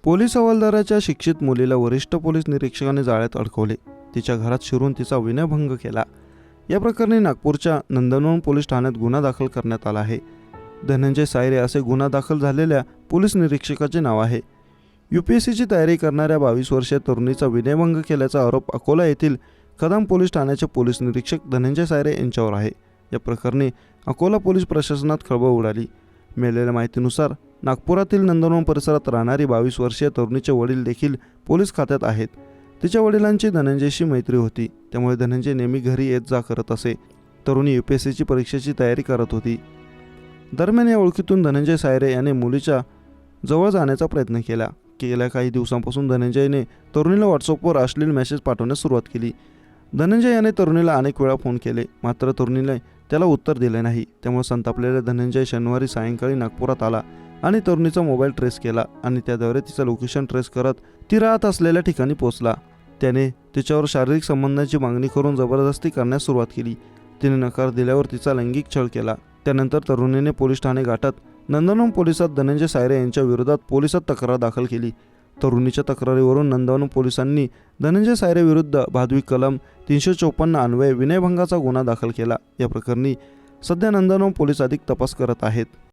Police हवालदाराच्या शिक्षित मुलीला वरिष्ठ पोलीस निरीक्षकाने जाळ्यात अडकवले. तिच्या घरात शिरून तिचा विनयभंग केला. या प्रकरणी नागपूरच्या नंदनवन पोलीस ठाण्यात गुन्हा दाखल करण्यात आला आहे. धनंजय सायरे असे गुन्हा दाखल झालेल्या पोलीस निरीक्षकाचे नाव आहे. UPSCची तयारी करणाऱ्या 22 वर्षीय तरुणीचा विनयभंग केल्याचा आरोप अकोला येथील कदम पोलीस ठाण्याचे पोलीस निरीक्षक धनंजय सायरे यांच्यावर आहे. या प्रकरणी अकोला पोलीस प्रशासनात खळबळ उडाली. मिळालेल्या माहितीनुसार नागपुरातील नंदनवन परिसरात राहणारी 22 वर्षीय तरुणीचे वडील देखील पोलीस खात्यात आहेत. तिच्या वडिलांची धनंजयशी मैत्री होती, त्यामुळे धनंजय नेहमी घरी येत जा करत असे. तरुणी UPSCची परीक्षेची तयारी करत होती. दरम्यान या ओळखीतून धनंजय सायरे याने मुलीच्या जवळ जाण्याचा प्रयत्न केला. गेल्या काही दिवसांपासून धनंजयने तरुणीला व्हॉट्सअपवर अश्लील मेसेज पाठवण्यास सुरुवात केली. धनंजय याने तरुणीला अनेक वेळा फोन केले, मात्र तरुणीने त्याला उत्तर दिले नाही. त्यामुळे संतापलेला धनंजय शनिवारी सायंकाळी नागपुरात आला आणि तरुणीचा मोबाईल ट्रेस केला आणि त्याद्वारे तिचं लोकेशन ट्रेस करत ती राहत असलेल्या ठिकाणी पोहोचला. त्याने तिच्यावर शारीरिक संबंधांची मागणी करून जबरदस्ती करण्यास सुरुवात केली. तिने नकार दिल्यावर तिचा लैंगिक छळ केला. त्यानंतर तरुणीने पोलीस ठाणे गाठत नंदनवन पोलिसात धनंजय सायरे यांच्या विरोधात पोलिसात तक्रार दाखल केली. तरुणीच्या तक्रारीवरून नंदनवन पोलिसांनी धनंजय सायरे विरुद्ध भादवी कलम 354 अन्वये विनयभंगाचा गुन्हा दाखल केला. या प्रकरणी सध्या नंदनवन पोलीस अधिक तपास करत आहेत.